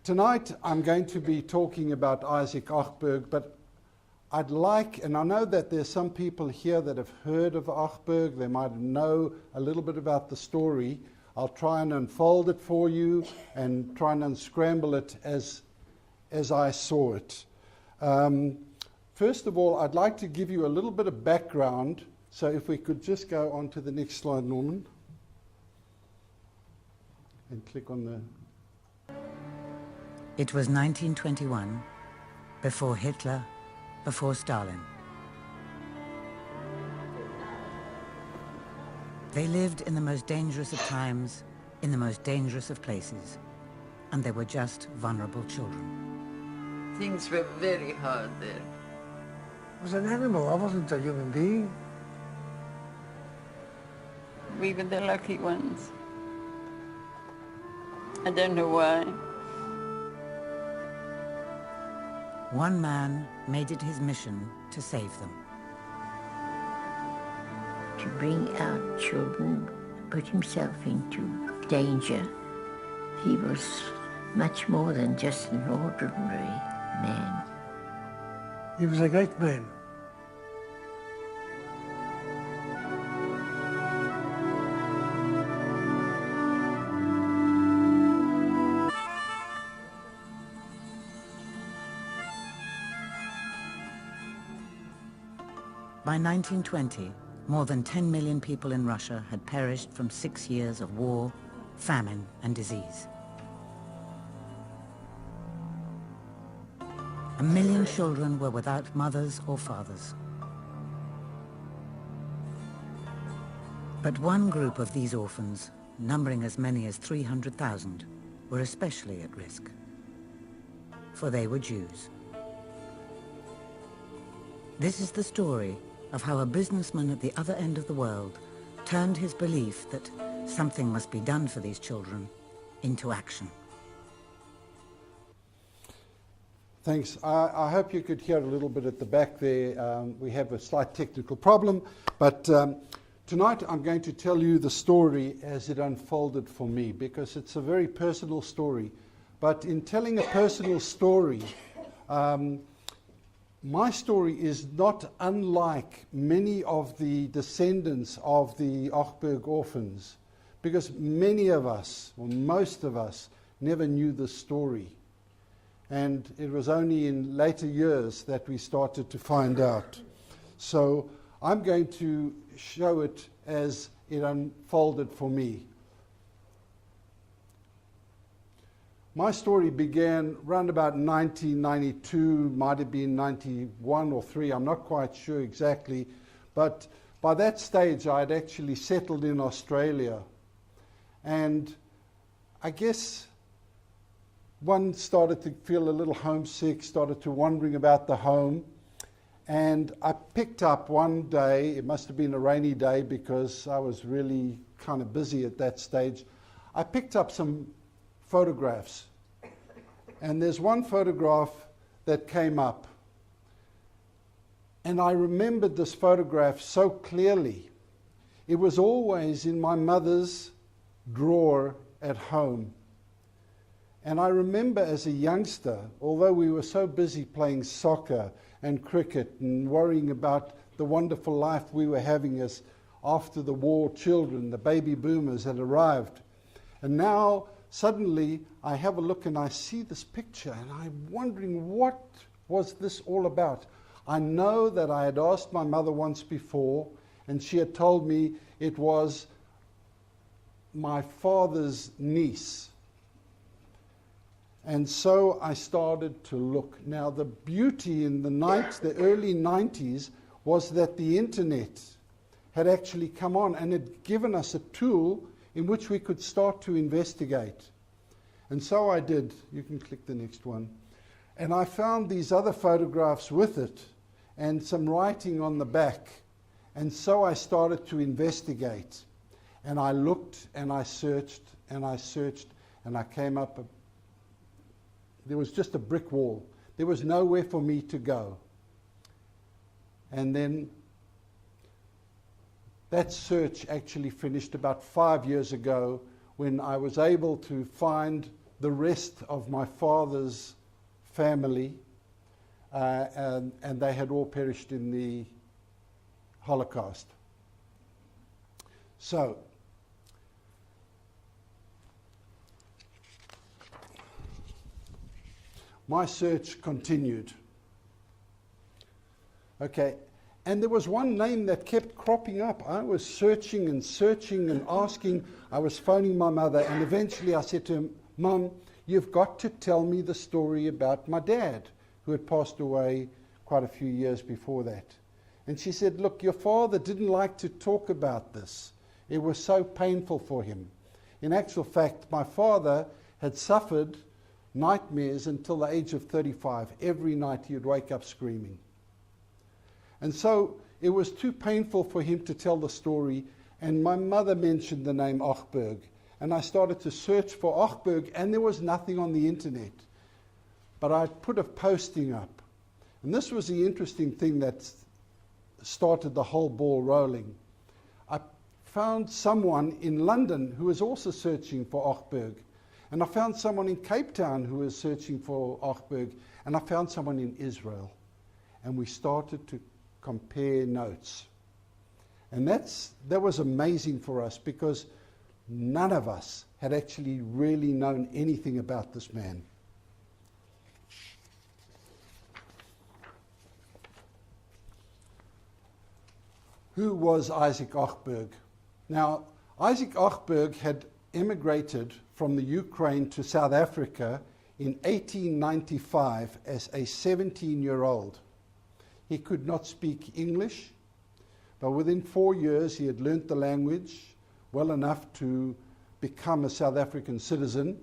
Tonight I'm going to be talking about Isaac Ochburg, but I'd like, and I know that there's some people here that have heard of Ochburg, they might know a little bit about the story. I'll try and unfold it for you and try and unscramble it as I saw it. First of all, I'd like to give you a little bit of background. So if we could just go on to the next slide, Norman, and click on the... It was 1921, before Hitler, before Stalin. They lived in the most dangerous of times, in the most dangerous of places, and they were just vulnerable children. Things were very hard there. I was an animal, I wasn't a human being. We were the lucky ones. I don't know why. One man made it his mission to save them. To bring our children, put himself into danger. He was much more than just an ordinary man. He was a great man. By 1920, more than 10 million people in Russia had perished from 6 years of war, famine, and disease. 1 million children were without mothers or fathers. But one group of these orphans, numbering as many as 300,000, were especially at risk, for they were Jews. This is the story of how a businessman at the other end of the world turned his belief that something must be done for these children into action. Thanks. I hope you could hear a little bit at the back there. We have a slight technical problem, but tonight I'm going to tell you the story as it unfolded for me, because it's a very personal story. But in telling a personal story, my story is not unlike many of the descendants of the Ochburg orphans, because many of us, or most of us, never knew the story. And it was only in later years that we started to find out. So I'm going to show it as it unfolded for me. My story began around about 1992, might have been 91 or 3, I'm not quite sure exactly. But by that stage, I had actually settled in Australia. And I guess one started to feel a little homesick, started to wondering about the home. And I picked up one day, it must have been a rainy day because I was really kind of busy at that stage. I picked up some photographs. And there's one photograph that came up. And I remembered this photograph so clearly. It was always in my mother's drawer at home. And I remember as a youngster, although we were so busy playing soccer and cricket and worrying about the wonderful life we were having as after the war children, the baby boomers had arrived. And now, suddenly, I have a look and I see this picture and I'm wondering, what was this all about? I know that I had asked my mother once before and she had told me it was my father's niece. And so I started to look. Now, the beauty in the early 90s was that the internet had actually come on and had given us a tool in which we could start to investigate. And so I did. You can click the next one. And I found these other photographs with it and some writing on the back. And so I started to investigate. And I looked and I searched and I searched and I came up. There was just a brick wall. There was nowhere for me to go. And then that search actually finished about 5 years ago when I was able to find the rest of my father's family, and they had all perished in the Holocaust. So, my search continued. Okay, and there was one name that kept cropping up. I was searching and asking. I was phoning my mother, and eventually I said to him, "Mum, you've got to tell me the story about my dad, who had passed away quite a few years before that." And she said, "Look, your father didn't like to talk about this. It was so painful for him." In actual fact, my father had suffered nightmares until the age of 35. Every night he would wake up screaming. And so it was too painful for him to tell the story, and my mother mentioned the name Ochburg. And I started to search for Ochburg, and there was nothing on the internet. But I put a posting up. And this was the interesting thing that started the whole ball rolling. I found someone in London who was also searching for Ochburg. And I found someone in Cape Town who was searching for Ochburg. And I found someone in Israel. And we started to compare notes. And that was amazing for us, because none of us had actually really known anything about this man. Who was Isaac Ochburg? Now, Isaac Ochburg had emigrated from the Ukraine to South Africa in 1895 as a 17-year-old. He could not speak English, but within 4 years he had learnt the language well enough to become a South African citizen.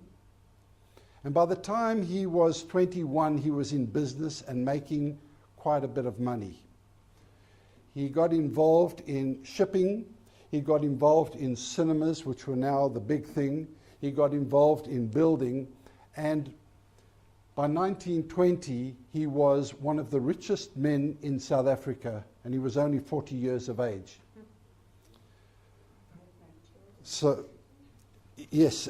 And by the time he was 21, he was in business and making quite a bit of money. He got involved in shipping. He got involved in cinemas, which were now the big thing. He got involved in building. And by 1920, he was one of the richest men in South Africa, and he was only 40 years of age. So, yes,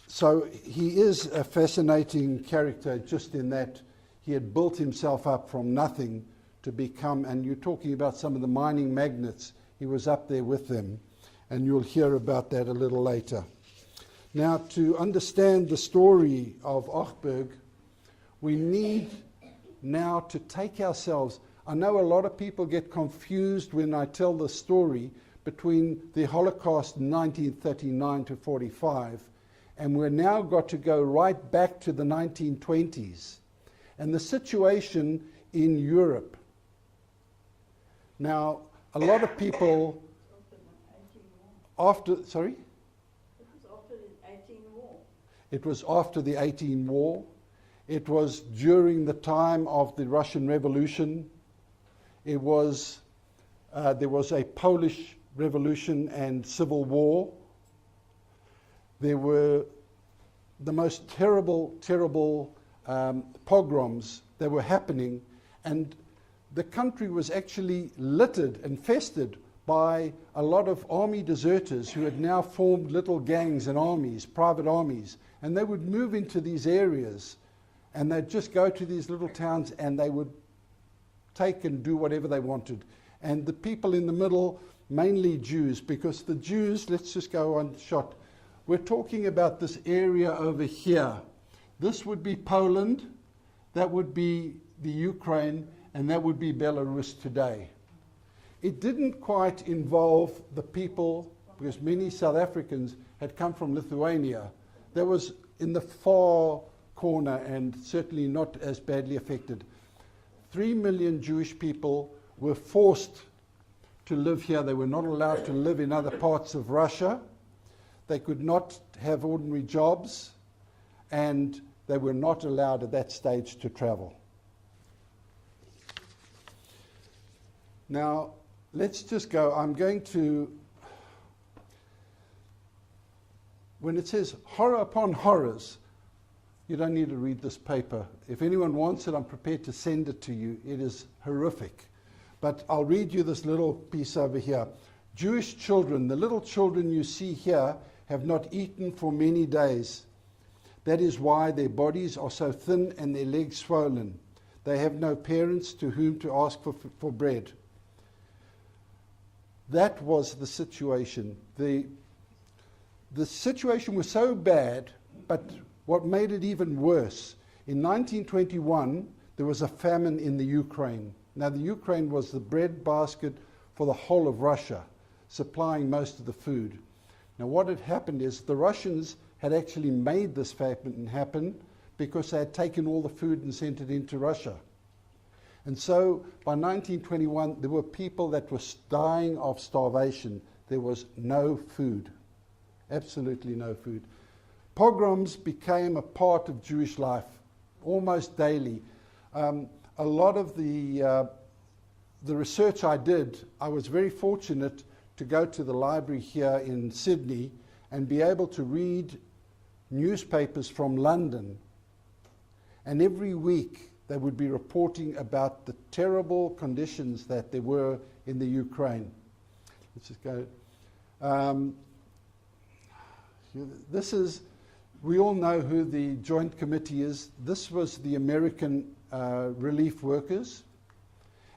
so he is a fascinating character, just in that he had built himself up from nothing to become, and you're talking about some of the mining magnates, he was up there with them, and you'll hear about that a little later. Now, to understand the story of Ochburg, we need now to take ourselves. I know a lot of people get confused when I tell the story between the Holocaust in 1939 to 45, and we're now got to go right back to the 1920s and the situation in Europe. Now, a lot of people after, sorry? It was after the 18 War. It was during the time of the Russian Revolution. It was, there was a Polish Revolution and Civil War. There were the most terrible pogroms that were happening, and the country was actually littered, infested by a lot of army deserters who had now formed little gangs and armies, private armies, and they would move into these areas, and they'd just go to these little towns, and they would take and do whatever they wanted. And the people in the middle, mainly Jews, because the Jews, let's just go on shot. We're talking about this area over here. This would be Poland, that would be the Ukraine, and that would be Belarus today. It didn't quite involve the people, because many South Africans had come from Lithuania. That was in the far corner and certainly not as badly affected. 3 million Jewish people were forced to live here. They were not allowed to live in other parts of Russia. They could not have ordinary jobs, and they were not allowed at that stage to travel. Now, let's just go. I'm going to, when it says horror upon horrors, you don't need to read this paper. If anyone wants it, I'm prepared to send it to you. It is horrific. But I'll read you this little piece over here. Jewish children, the little children you see here, have not eaten for many days. That is why their bodies are so thin and their legs swollen. They have no parents to whom to ask for bread. That was the situation. The situation was so bad, but what made it even worse, in 1921, there was a famine in the Ukraine. Now, the Ukraine was the bread basket for the whole of Russia, supplying most of the food. Now, what had happened is the Russians had actually made this famine happen because they had taken all the food and sent it into Russia. And so by 1921, there were people that were dying of starvation. There was no food, absolutely no food. Pogroms became a part of Jewish life almost daily. A lot of the research I did, I was very fortunate to go to the library here in Sydney and be able to read newspapers from London. And every week they would be reporting about the terrible conditions that there were in the Ukraine. Let's just go. This is, we all know who the Joint Committee is. This was the American relief workers.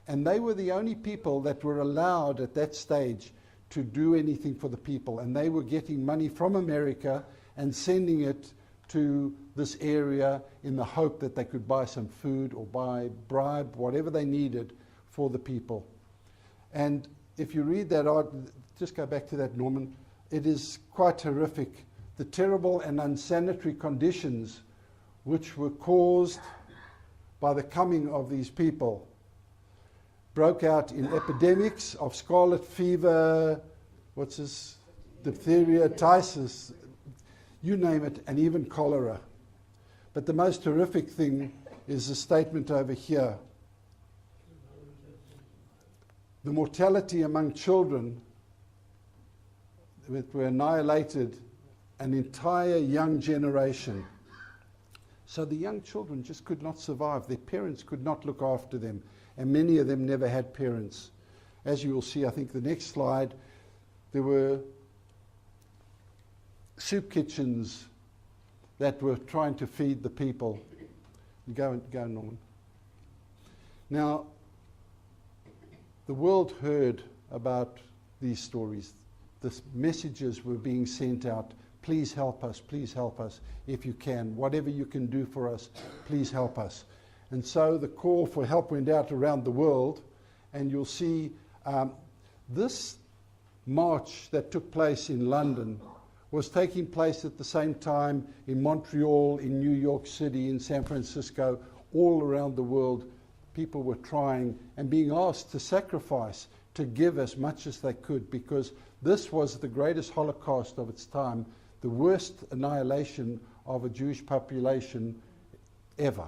And they were the only people that were allowed at that stage to do anything for the people. And they were getting money from America and sending it to this area in the hope that they could buy some food or bribe, whatever they needed for the people. And if you read that, just go back to that, Norman, it is quite horrific. The terrible and unsanitary conditions which were caused by the coming of these people broke out in epidemics of scarlet fever, diphtheria, typhus, you name it, and even cholera. But the most horrific thing is the statement over here. The mortality among children that were annihilated, an entire young generation. So the young children just could not survive. Their parents could not look after them, and many of them never had parents. As you will see, I think the next slide, there were soup kitchens that were trying to feed the people. Go, Norman. Now, the world heard about these stories. The messages were being sent out. Please help us if you can. Whatever you can do for us, please help us. And so the call for help went out around the world, and you'll see this march that took place in London was taking place at the same time in Montreal, in New York City, in San Francisco, all around the world. People were trying and being asked to sacrifice, to give as much as they could, because this was the greatest Holocaust of its time, the worst annihilation of a Jewish population ever.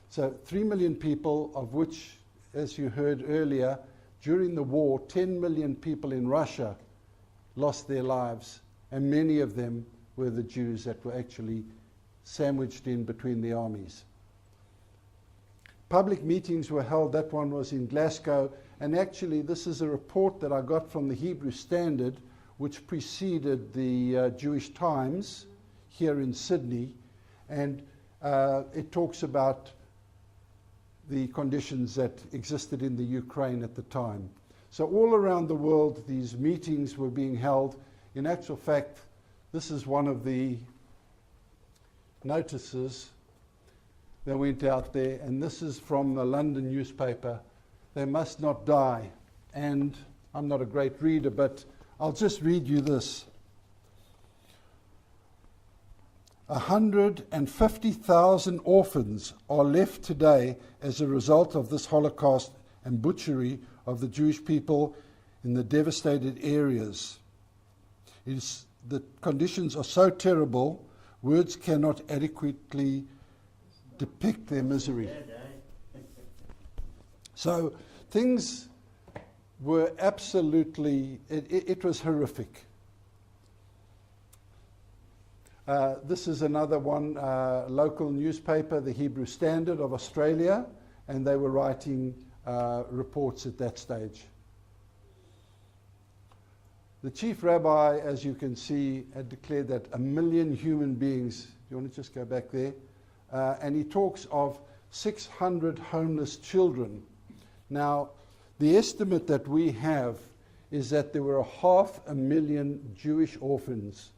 So 3 million people, of which, as you heard earlier, during the war, 10 million people in Russia lost their lives, and many of them were the Jews that were actually sandwiched in between the armies. Public meetings were held. That one was in Glasgow, and actually this is a report that I got from the Hebrew Standard, which preceded the Jewish Times here in Sydney, and it talks about the conditions that existed in the Ukraine at the time. So all around the world, these meetings were being held. In actual fact, this is one of the notices that went out there, and this is from the London newspaper. They must not die. And I'm not a great reader, but I'll just read you this. 150,000 orphans are left today as a result of this Holocaust and butchery of the Jewish people in the devastated areas. The conditions are so terrible, words cannot adequately depict their misery. So things were absolutely, it was horrific. This is another one, local newspaper, the Hebrew Standard of Australia, and they were writing reports at that stage. The chief rabbi, as you can see, had declared that 1 million human beings You want to just go back there? And he talks of 600 homeless children. Now, the estimate that we have is that there were 500,000 Jewish orphans,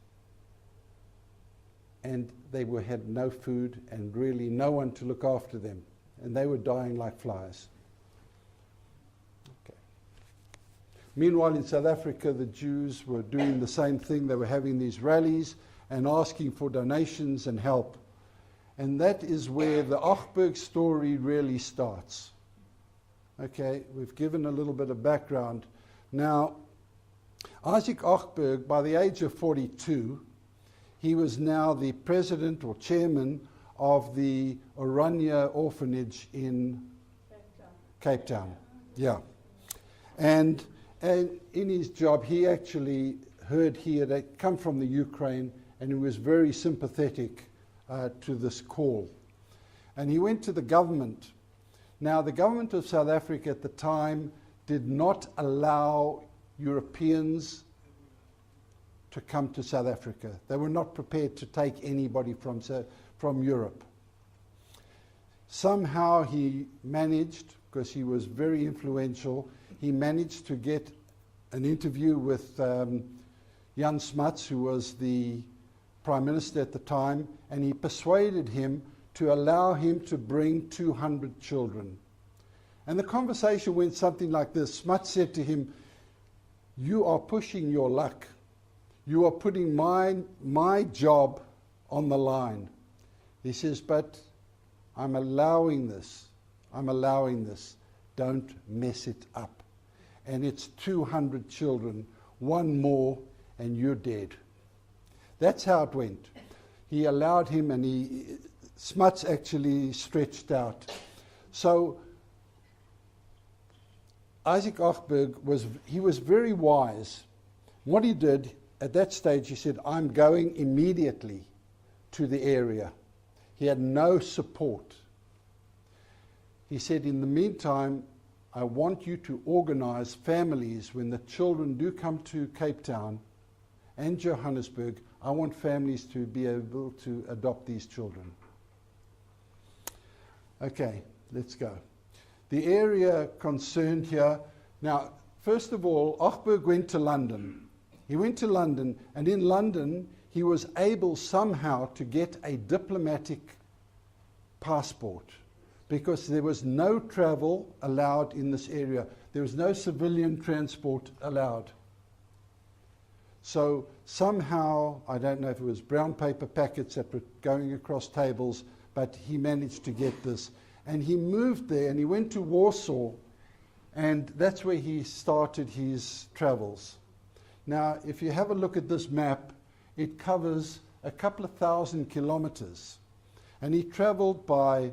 and they had no food and really no one to look after them, and they were dying like flies. Okay. Meanwhile, in South Africa, the Jews were doing the same thing. They were having these rallies and asking for donations and help. And that is where the Ochburg story really starts. Okay, we've given a little bit of background. Now, Isaac Ochburg, by the age of 42, he was now the president or chairman of the Oranje orphanage in Cape Town. Yeah. And in his job, he actually heard he had come from the Ukraine, and he was very sympathetic to this call. And he went to the government. Now, the government of South Africa at the time did not allow Europeans to come to South Africa. They were not prepared to take anybody from Europe. Somehow he managed, because he was very influential, he managed to get an interview with Jan Smuts, who was the Prime Minister at the time, and he persuaded him to allow him to bring 200 children. And the conversation went something like this. Smuts said to him, "You are pushing your luck. You are putting my job on the line." He says, "But I'm allowing this. I'm allowing this. Don't mess it up." And it's 200 children, one more, and you're dead. That's how it went. He allowed him, and Smuts actually stretched out. So Isaac Ochburg was very wise. What he did at that stage, he said, "I'm going immediately to the area." He had no support. He said, "In the meantime, I want you to organize families when the children do come to Cape Town and Johannesburg. I want families to be able to adopt these children." Okay, let's go. The area concerned here. Now, first of all, Ochburg went to London. He went to London, and in London, he was able somehow to get a diplomatic passport, because there was no travel allowed in this area. There was no civilian transport allowed. So somehow, I don't know if it was brown paper packets that were going across tables, but he managed to get this. And he moved there, and he went to Warsaw, and that's where he started his travels. Now, if you have a look at this map, it covers a couple of 1,000 kilometers. And he traveled by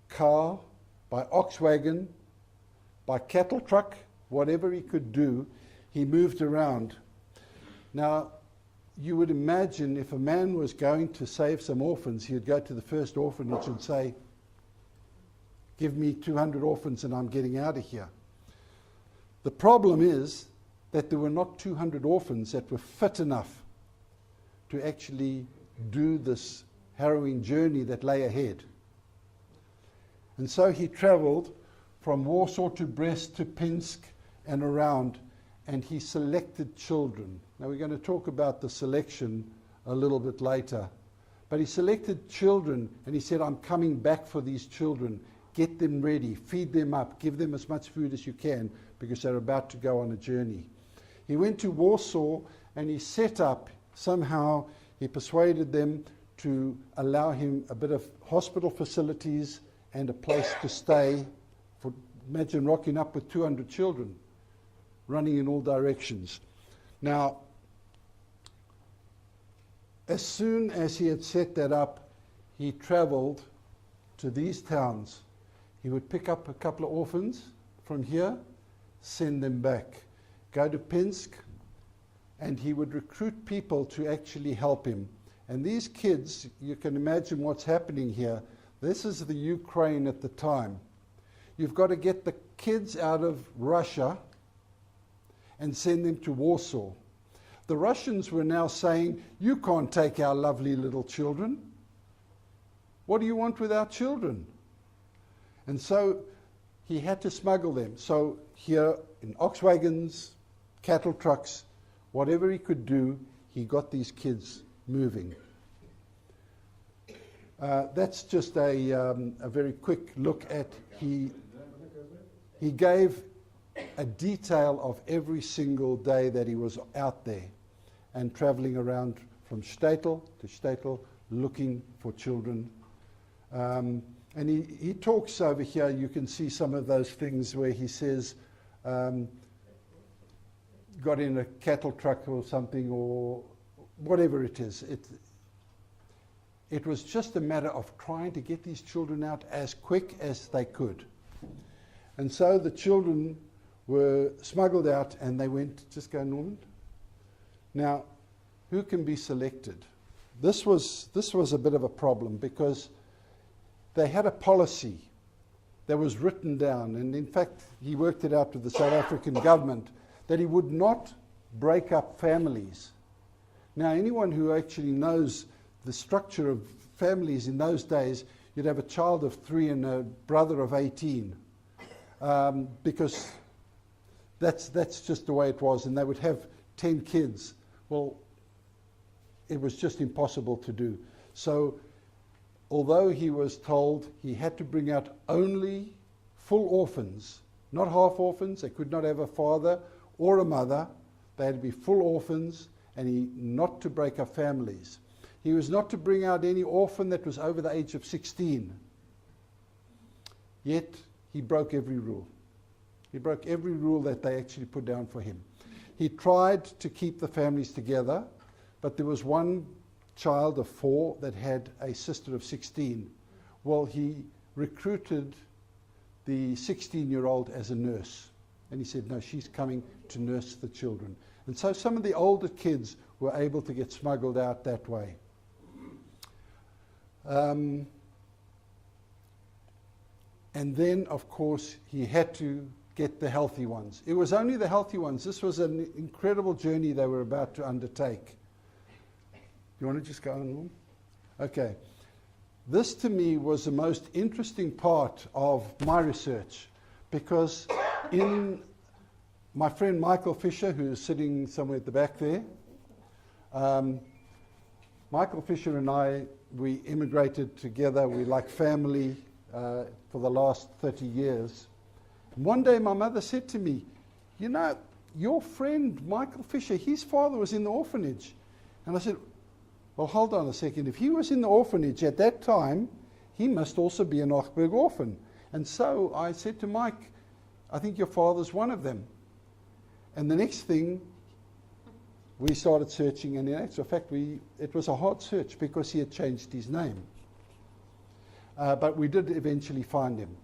car, by ox wagon, by cattle truck, whatever he could do, he moved around. Now, you would imagine if a man was going to save some orphans, he would go to the first orphanage and say, "Give me 200 orphans and I'm getting out of here." The problem is that there were not 200 orphans that were fit enough to actually do this harrowing journey that lay ahead. And so he traveled from Warsaw to Brest to Pinsk and around, and he selected children. Now we're going to talk about the selection a little bit later. But he selected children, and he said, "I'm coming back for these children. Get them ready, feed them up, give them as much food as you can, because they're about to go on a journey." He went to Warsaw, and he set up, somehow he persuaded them to allow him a bit of hospital facilities and a place to stay. Imagine rocking up with 200 children running in all directions. Now, as soon as he had set that up, he traveled to these towns. He would pick up a couple of orphans from here, send them back, go to Pinsk, and he would recruit people to actually help him. And these kids, you can imagine what's happening here. This is the Ukraine at the time. You've got to get the kids out of Russia and send them to Warsaw. The Russians were now saying, "You can't take our lovely little children. What do you want with our children? And so he had to smuggle them. So here in ox wagons, cattle trucks, whatever he could do, he got these kids moving. That's just a very quick look at, he gave a detail of every single day that he was out there and traveling around from shtetl to shtetl looking for children. And he talks over here, you can see some of those things where he says, got in a cattle truck or something, or whatever it is. It was just a matter of trying to get these children out as quick as they could. And so the children were smuggled out and they went, just go Norman. Now, who can be selected? This was a bit of a problem because they had a policy that was written down, and in fact he worked it out with the South African government, that he would not break up families. Now anyone who actually knows the structure of families in those days, you'd have a child of 3 and a brother of 18, because that's just the way it was, and they would have 10 kids. Well, it was just impossible to do. So although he was told he had to bring out only full orphans, not half orphans, they could not have a father or a mother, they had to be full orphans, and not to break up families. He was not to bring out any orphan that was over the age of 16. Yet he broke every rule. He broke every rule that they actually put down for him. He tried to keep the families together, but there was one child of 4 that had a sister of 16. Well, he recruited the 16-year-old as a nurse. And he said, no, she's coming to nurse the children. And so some of the older kids were able to get smuggled out that way. And then, of course, he had to get the healthy ones. It was only the healthy ones. This was an incredible journey they were about to undertake. You want to just go on? Okay. This, to me, was the most interesting part of my research, because in my friend Michael Fisher, who is sitting somewhere at the back there, Michael Fisher and I, we immigrated together. We're like family for the last 30 years. And one day my mother said to me, you know, your friend Michael Fisher, his father was in the orphanage. And I said, well, hold on a second. If he was in the orphanage at that time, he must also be an Ochburg orphan. And so I said to Mike, I think your father's one of them. And the next thing, we started searching, and in actual fact, it was a hard search because he had changed his name. But we did eventually find him.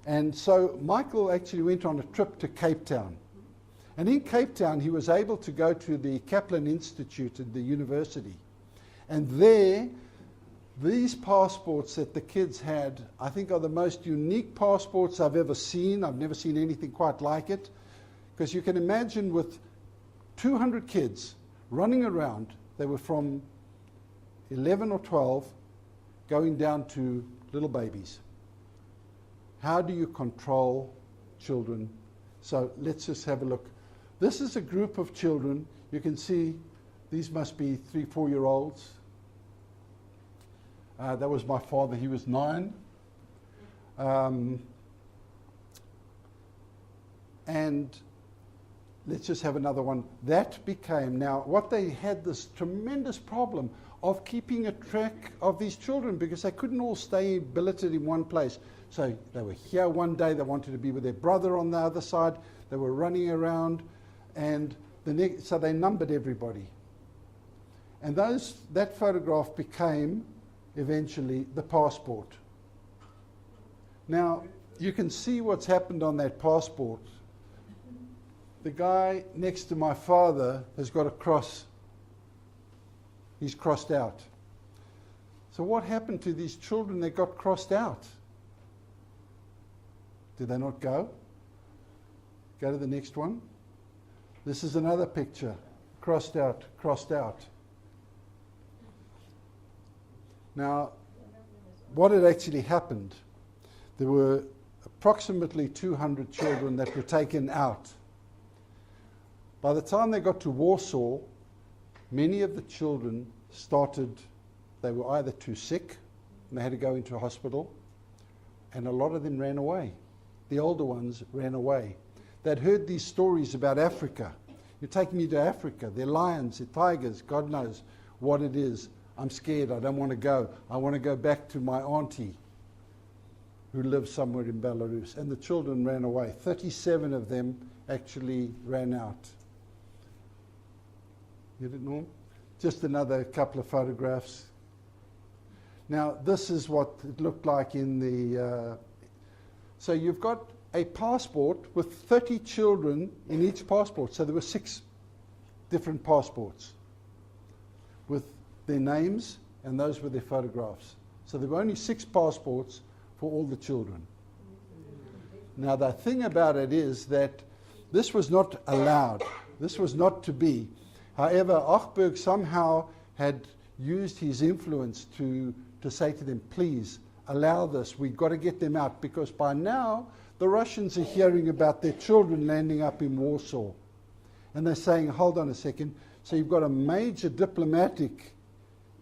And so Michael actually went on a trip to Cape Town. And in Cape Town, he was able to go to the Kaplan Institute at the university. And there, these passports that the kids had, I think, are the most unique passports I've ever seen. I've never seen anything quite like it. Because you can imagine with 200 kids running around, they were from 11 or 12 going down to little babies. How do you control children? So let's just have a look. This is a group of children. You can see these must be 3, 4-year-olds. That was my father. He was 9. And let's just have another one. That became, now what they had this tremendous problem of keeping a track of these children because they couldn't all stay billeted in one place. So they were here one day, they wanted to be with their brother on the other side, they were running around, and so they numbered everybody. And that photograph became eventually the passport. Now, you can see what's happened on that passport. The guy next to my father has got a cross. He's crossed out. So what happened to these children that got crossed out? Did they not go? Go to the next one. This is another picture. Crossed out, crossed out. Now, what had actually happened, there were approximately 200 children that were taken out. By the time they got to Warsaw, many of the children they were either too sick and they had to go into a hospital, and a lot of them ran away. The older ones ran away. They'd heard these stories about Africa. You're taking me to Africa. They're lions, they're tigers, God knows what it is. I'm scared, I don't want to go. I want to go back to my auntie who lives somewhere in Belarus. And the children ran away. 37 of them actually ran out. Get it, Norm? Just another couple of photographs. Now, this is what it looked like in the... so you've got a passport with 30 children in each passport. So there were 6 different passports with their names, and those were their photographs. So there were only 6 passports for all the children. Now, the thing about it is that this was not allowed. This was not to be. However, Ochburg somehow had used his influence to say to them, please, allow this. We've got to get them out, because by now the Russians are hearing about their children landing up in Warsaw. And they're saying, hold on a second, so you've got a major diplomatic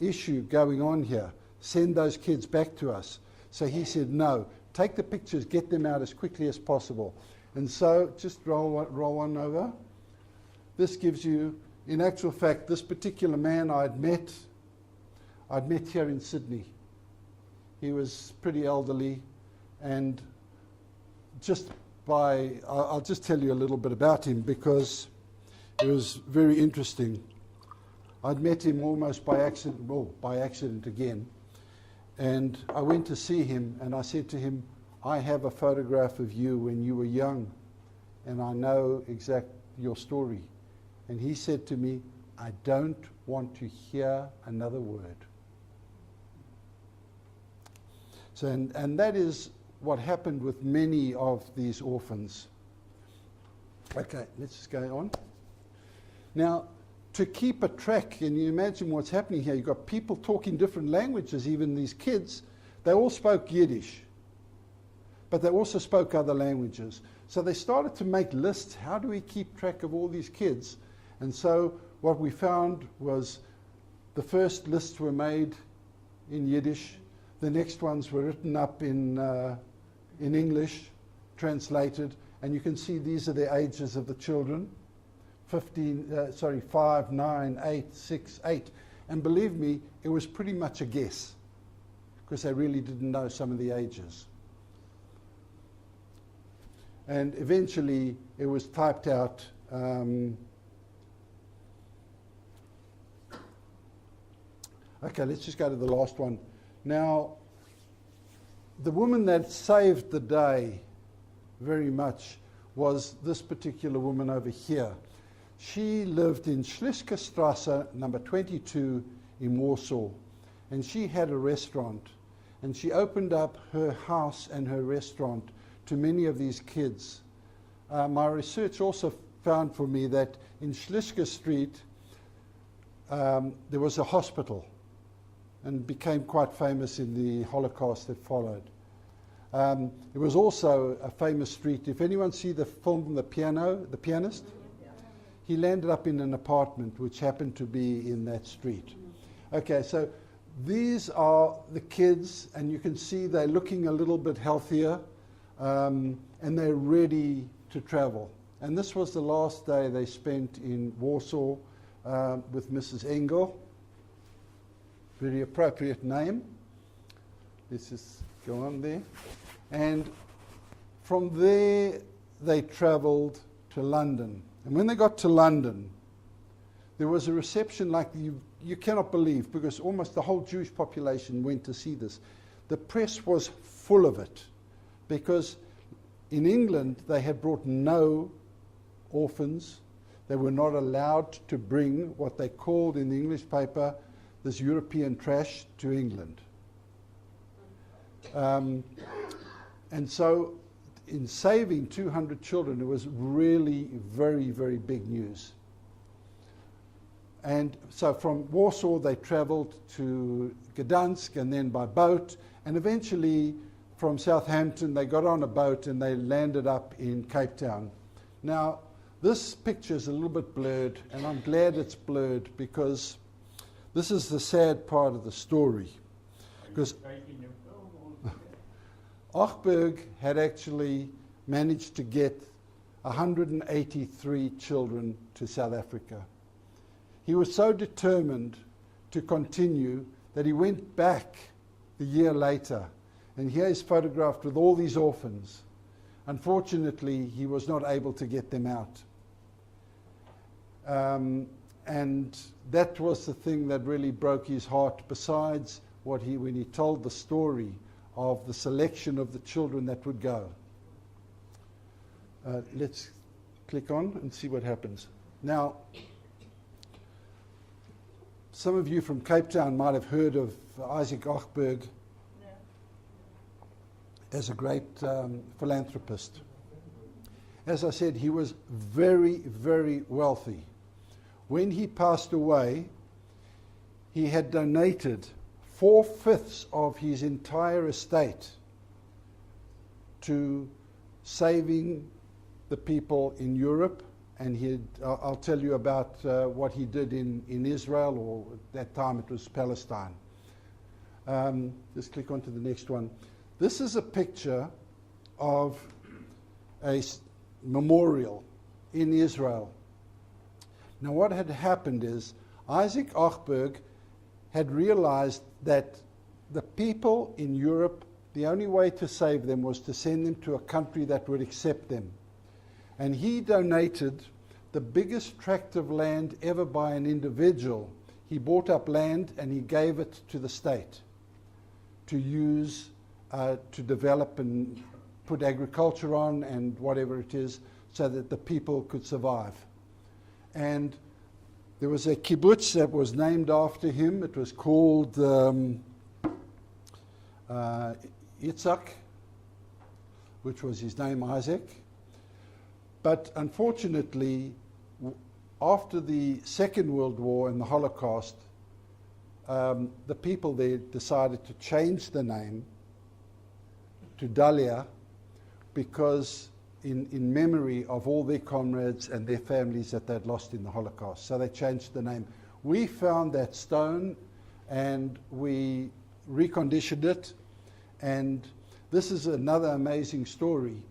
issue going on here. Send those kids back to us. So he said, no, take the pictures, get them out as quickly as possible. And so, just roll one over. This gives you, in actual fact, this particular man I'd met here in Sydney. He was pretty elderly, and I'll just tell you a little bit about him because it was very interesting. I'd met him almost by accident again. And I went to see him, and I said to him, I have a photograph of you when you were young, and I know your story. And he said to me, I don't want to hear another word. So, and that is what happened with many of these orphans. Okay, let's just go on. Now, to keep a track, and you imagine what's happening here, you've got people talking different languages, even these kids. They all spoke Yiddish, but they also spoke other languages. So they started to make lists. How do we keep track of all these kids? And so what we found was the first lists were made in Yiddish. The next ones were written up in English, translated, and you can see these are the ages of the children. 5, 9, 8, 6, 8. And believe me, it was pretty much a guess, because they really didn't know some of the ages. And eventually it was typed out. Okay, let's just go to the last one. Now, the woman that saved the day very much was this particular woman over here. She lived in Schliske Strasse, number 22 in Warsaw, and she had a restaurant, and she opened up her house and her restaurant to many of these kids. My research also found for me that in Schliske Street there was a hospital, and became quite famous in the Holocaust that followed. It was also a famous street. If anyone see the film The Pianist? He landed up in an apartment which happened to be in that street. Okay, so these are the kids, and you can see they're looking a little bit healthier, and they're ready to travel. And this was the last day they spent in Warsaw with Mrs. Engel. Very appropriate name. Let's just go on there. And from there, they traveled to London. And when they got to London, there was a reception like you cannot believe, because almost the whole Jewish population went to see this. The press was full of it, because in England they had brought no orphans. They were not allowed to bring what they called in the English paper this European trash to England. And so in saving 200 children, it was really very, very big news. And so from Warsaw they traveled to Gdansk and then by boat, and eventually from Southampton they got on a boat and they landed up in Cape Town. Now this picture is a little bit blurred, and I'm glad it's blurred because this is the sad part of the story. Because Ochburg had actually managed to get 183 children to South Africa. He was so determined to continue that he went back the year later, and here he's photographed with all these orphans. Unfortunately, he was not able to get them out. And that was the thing that really broke his heart, besides when he told the story of the selection of the children that would go. Let's click on and see what happens. Now, some of you from Cape Town might have heard of Isaac Ochburg as a great philanthropist. As I said, he was very, very wealthy. When he passed away, he had donated 4/5 of his entire estate to saving the people in Europe, and I'll tell you about what he did in Israel, or at that time it was Palestine. Just click on to the next one. This is a picture of a memorial in Israel. Now what had happened is Isaac Ochburg had realized that the people in Europe, the only way to save them was to send them to a country that would accept them. And he donated the biggest tract of land ever by an individual. He bought up land and he gave it to the state to use to develop and put agriculture on and whatever it is, so that the people could survive. And there was a kibbutz that was named after him. It was called Yitzhak, which was his name, Isaac. But unfortunately, after the Second World War and the Holocaust, the people there decided to change the name to Dalia, because in memory of all their comrades and their families that they'd lost in the Holocaust. So they changed the name. We found that stone and we reconditioned it, and this is another amazing story.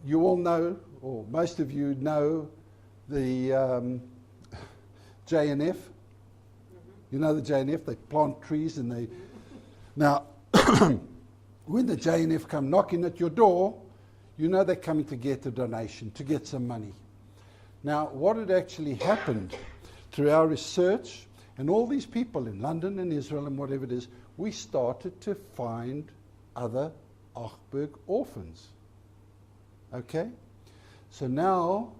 You all know, or most of you know, the JNF. You know the JNF, they plant trees and they... Now, when the JNF come knocking at your door, you know they're coming to get a donation, to get some money. Now, what had actually happened through our research, and all these people in London and Israel and whatever it is, we started to find other Ochburg orphans. Okay? So now,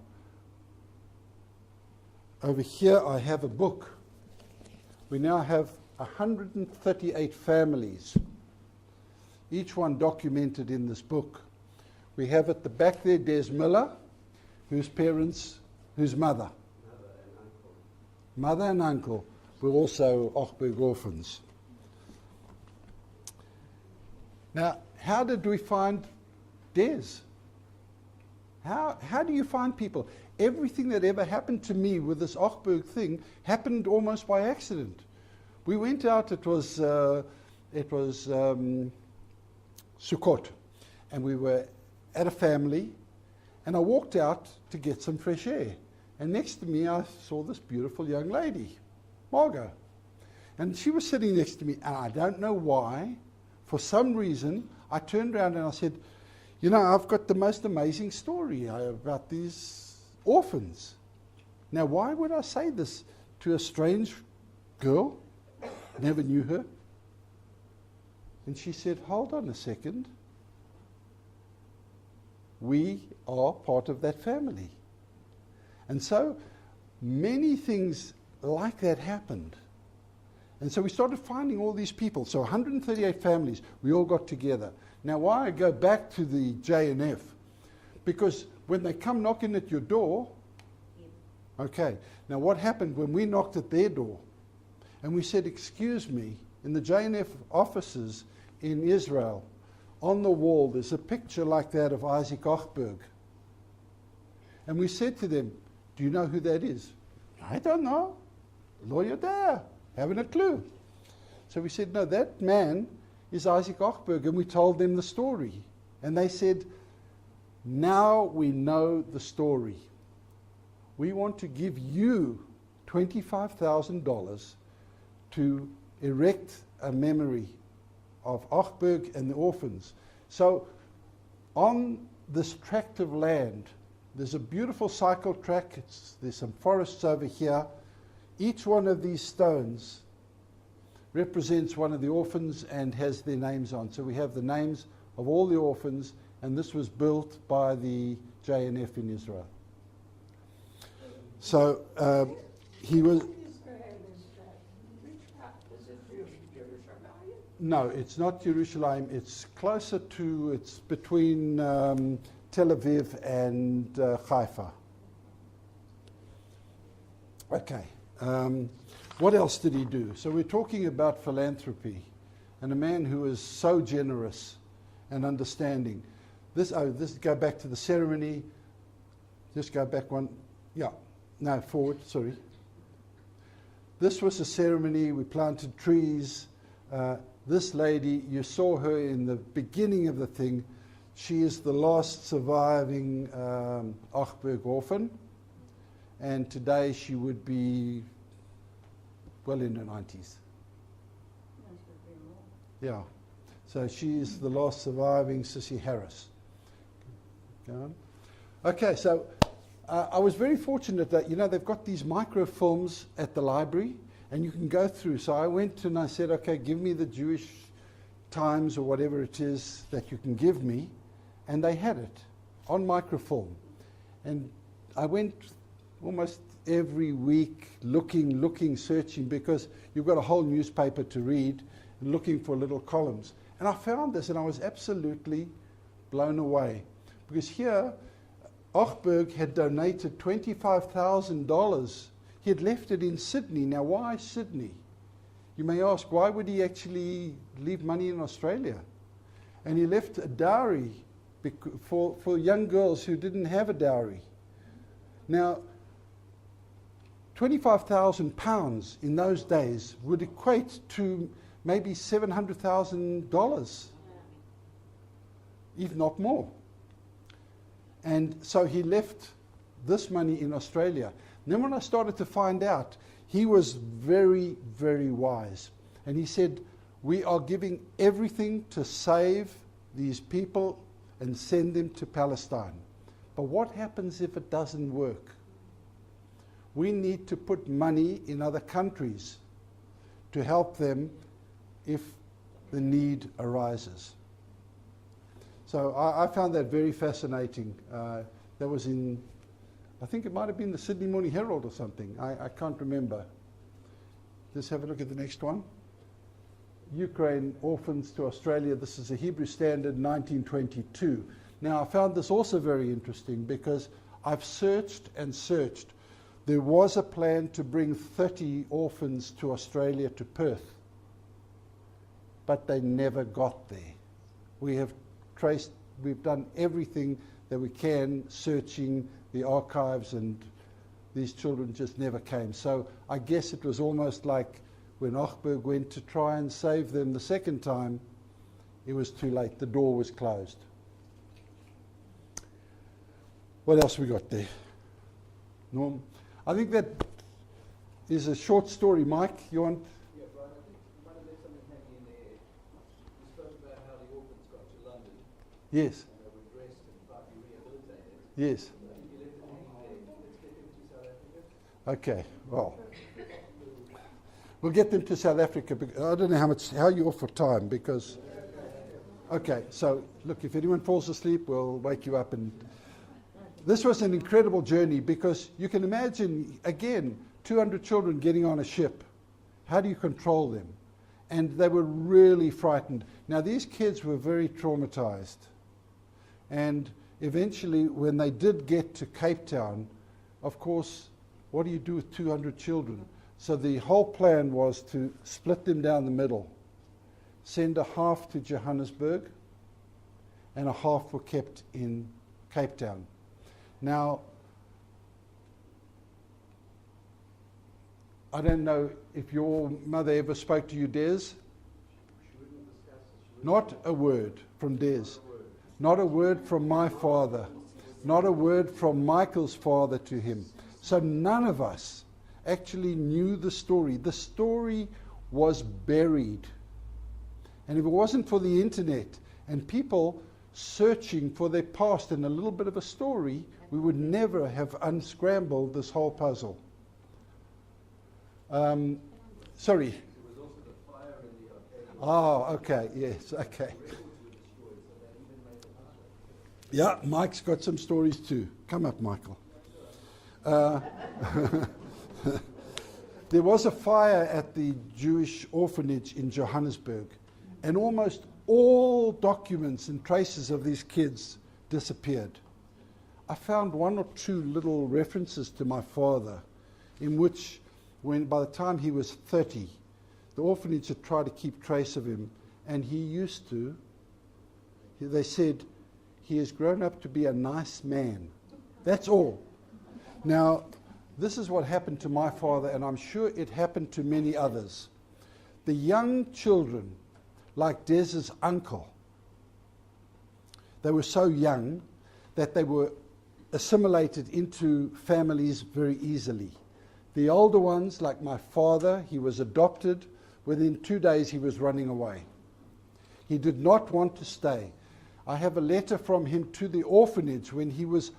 over here I have a book. We now have 138 families, each one documented in this book. We have at the back there Des Miller, whose mother and uncle were also Ochburg orphans. Now, how did we find Des? How do you find people? Everything that ever happened to me with this Ochburg thing happened almost by accident. We went out, it was Sukkot, and we were at a family, and I walked out to get some fresh air. And next to me, I saw this beautiful young lady, Margot. And she was sitting next to me, and I don't know why, for some reason, I turned around and I said, you know, I've got the most amazing story about these orphans. Now, why would I say this to a strange girl? Never knew her. And she said, hold on a second. We are part of that family. And so many things like that happened. And so we started finding all these people. So 138 families, we all got together. Now, why I go back to the JNF? Because when they come knocking at your door, Okay, now what happened when we knocked at their door and we said, excuse me, in the JNF offices in Israel, on the wall there's a picture like that of Isaac Ochburg. And we said to them, do you know who that is? I don't know. Lawyer there, haven't a clue. So we said, no, that man is Isaac Ochburg, and we told them the story. And they said, now we know the story. We want to give you $25,000 to erect a memory of Ochburg and the orphans. So on this tract of land, there's a beautiful cycle track. There's some forests over here. Each one of these stones represents one of the orphans and has their names on. So we have the names of all the orphans, and this was built by the JNF in Israel. So he was... No, it's not Jerusalem. It's closer to, it's between Tel Aviv and Haifa. Okay. What else did he do? So we're talking about philanthropy and a man who is so generous and understanding. This go back to the ceremony. Just go back one. Yeah. No, forward, sorry. This was a ceremony. We planted trees. This lady, you saw her in the beginning of the thing. She is the last surviving Ochburg orphan. And today she would be well in her 90s. Yeah. So she is the last surviving Sissy Harris. Go on. Okay, so I was very fortunate that, you know, they've got these microfilms at the library and you can go through. So I went and I said, okay, give me the Jewish Times or whatever it is that you can give me. And they had it on microfilm. And I went almost every week looking, searching, because you've got a whole newspaper to read and looking for little columns. And I found this and I was absolutely blown away. Because here, Ochburg had donated $25,000. He had left it in Sydney. Now, why Sydney? You may ask, why would he actually leave money in Australia? And he left a dowry for young girls who didn't have a dowry. Now, £25,000 in those days would equate to maybe $700,000, if not more. And so he left this money in Australia. And then when I started to find out, he was very, very wise. And he said, we are giving everything to save these people and send them to Palestine. But what happens if it doesn't work? We need to put money in other countries to help them if the need arises. So I found that very fascinating. That was in, I think it might have been the Sydney Morning Herald or something. I can't remember. Let's have a look at the next one. Ukraine orphans to Australia. This is a Hebrew Standard, 1922. Now, I found this also very interesting because I've searched and searched. There was a plan to bring 30 orphans to Australia, to Perth, but they never got there. We've done everything that we can, searching the archives, and these children just never came. So I guess it was almost like when Ochburg went to try and save them the second time, it was too late. The door was closed. What else we got there? Norm? I think that is a short story. Mike, you want? Yeah, Brian, I think you might have left something hanging in the air. You spoke about how the orphans got to London. Yes. And they were dressed and partly rehabilitated. Yes. I think you left it hanging there. Let's get them to South Africa. Okay, well, we'll get them to South Africa. I don't know how you're off for time, because, okay, so look, if anyone falls asleep, we'll wake you up. And this was an incredible journey, because you can imagine, again, 200 children getting on a ship. How do you control them? And they were really frightened. Now, these kids were very traumatized. And eventually, when they did get to Cape Town, of course, what do you do with 200 children? So the whole plan was to split them down the middle, send a half to Johannesburg, and a half were kept in Cape Town. Now, I don't know if your mother ever spoke to you, Des. Not a word from Des. Not a word from my father. Not a word from Michael's father to him. So none of us actually knew the story. The story was buried. And if it wasn't for the internet and people searching for their past and a little bit of a story, we would never have unscrambled this whole puzzle. Sorry. There was also the fire in the arcade. Oh, okay, yes, okay. Yeah, Mike's got some stories too. Come up, Michael. There was a fire at the Jewish orphanage in Johannesburg, and almost all documents and traces of these kids disappeared. I found one or two little references to my father in which, when by the time he was 30, the orphanage had tried to keep trace of him, and they said, he has grown up to be a nice man. That's all. Now, this is what happened to my father, and I'm sure it happened to many others. The young children, like Des's uncle, they were so young that they were assimilated into families very easily. The older ones, like my father, he was adopted. Within 2 days, he was running away. He did not want to stay. I have a letter from him to the orphanage when he was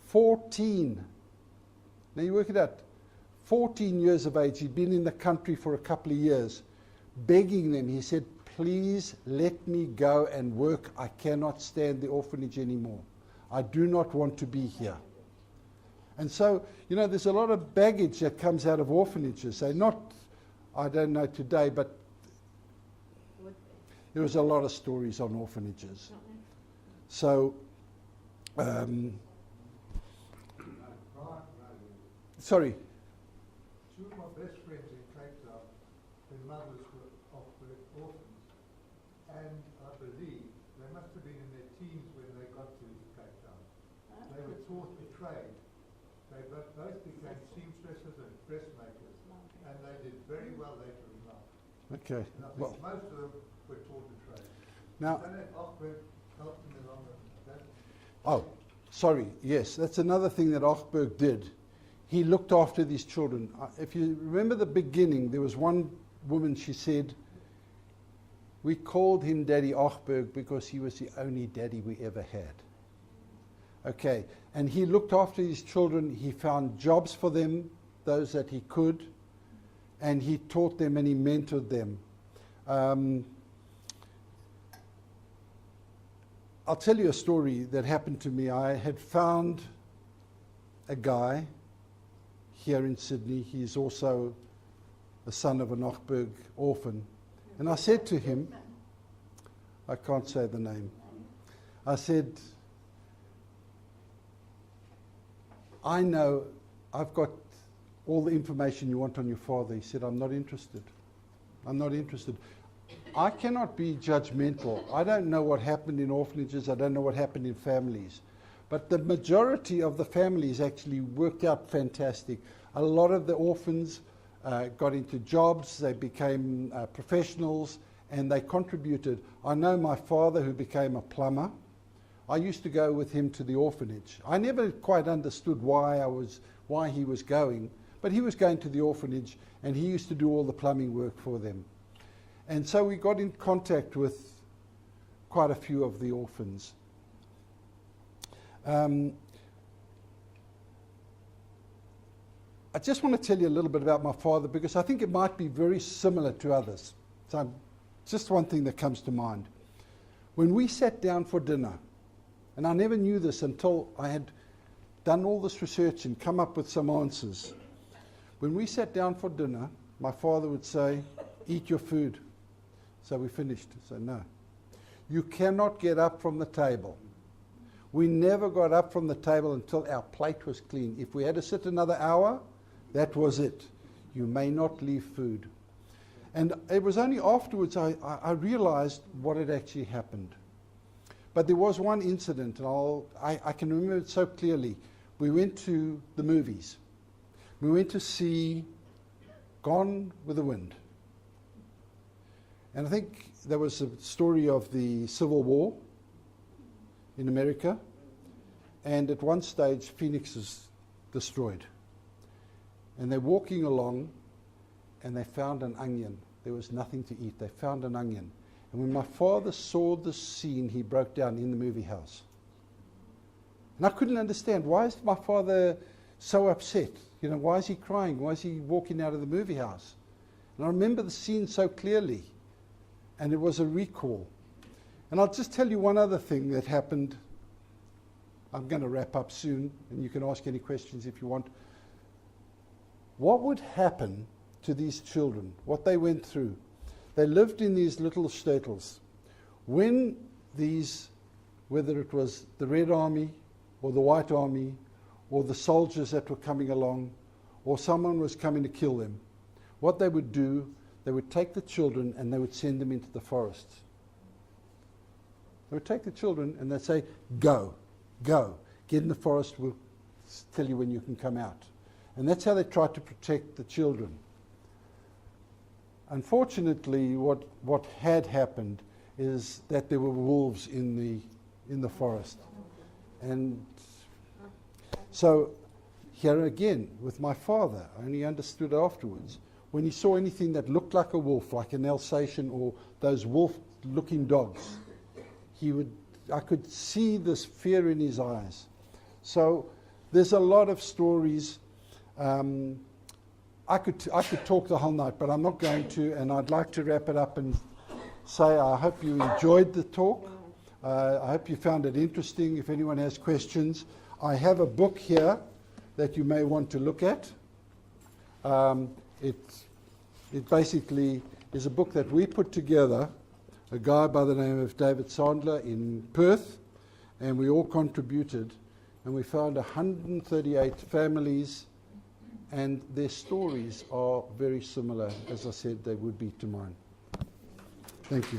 14. Now you work it out. 14 years of age. He'd been in the country for a couple of years, begging them. He said, please let me go and work. I cannot stand the orphanage anymore. I do not want to be here. And so, you know, there's a lot of baggage that comes out of orphanages. They're not, I don't know today, but there was a lot of stories on orphanages. So, sorry. Two of my best friends in Cape Town, their mothers were Ochburg orphans, and I believe they must have been in their teens when they got to Cape Town. They were taught the trade. They both became seamstresses and dressmakers, and they did very well later in life. Okay. And I think Well, most of them were taught the trade. now, Don't have Ochburg help them along with that? oh, sorry. Yes, that's another thing that Ochburg did. He looked after these children. If you remember the beginning, there was one woman, she said, we called him Daddy Ochburg because he was the only daddy we ever had. Okay, and he looked after his children. He found jobs for them, those that he could, and he taught them and he mentored them. I'll tell you a story that happened to me. I had found a guy here in Sydney. He's also the son of an Ochburg orphan. And I said to him, I can't say the name. I said, I know I've got all the information you want on your father. He said, I'm not interested. I'm not interested. I cannot be judgmental. I don't know what happened in orphanages. I don't know what happened in families. But the majority of the families actually worked out fantastic. A lot of the orphans got into jobs. They became professionals, and they contributed. I know my father, who became a plumber. I used to go with him to the orphanage. I never quite understood why he was going, but he was going to the orphanage, and he used to do all the plumbing work for them. And so we got in contact with quite a few of the orphans. I just want to tell you a little bit about my father, because I think it might be very similar to others. So just one thing that comes to mind. When we sat down for dinner, and I never knew this until I had done all this research and come up with some answers. When we sat down for dinner, my father would say, eat your food. So we finished. So no. You cannot get up from the table. We never got up from the table until our plate was clean. If we had to sit another hour, That was it. You may not leave food. And it was only afterwards I realized what had actually happened. But there was one incident, and I can remember it so clearly. We went to the movies. We went to see Gone with the Wind. And I think there was a story of the Civil War in America. And at one stage, Phoenix is destroyed. And they're walking along, and they found an onion. There was nothing to eat. They found an onion. And when my father saw this scene, he broke down in the movie house. And I couldn't understand, why is my father so upset? You know, why is he crying? Why is he walking out of the movie house? And I remember the scene so clearly. And it was a recall. And I'll just tell you one other thing that happened. I'm going to wrap up soon, and you can ask any questions if you want. What would happen to these children, what they went through? They lived in these little shtetls. When these, whether it was the Red Army or the White Army or the soldiers that were coming along or someone was coming to kill them, what they would do, they would take the children and they would send them into the forests. They would take the children and they'd say, go, get in the forest, we'll tell you when you can come out. And that's how they tried to protect the children. Unfortunately, what had happened is that there were wolves in the forest. And so here again, with my father, I only understood afterwards, when he saw anything that looked like a wolf, like an Alsatian or those wolf-looking dogs, I could see this fear in his eyes. So there's a lot of stories. I could talk the whole night, but I'm not going to, and I'd like to wrap it up and say I hope you enjoyed the talk. I hope you found it interesting. If anyone has questions, I have a book here that you may want to look at. It basically is a book that we put together, a guy by the name of David Sandler in Perth, and we all contributed, and we found 138 families, and their stories are very similar, as I said, they would be to mine. Thank you.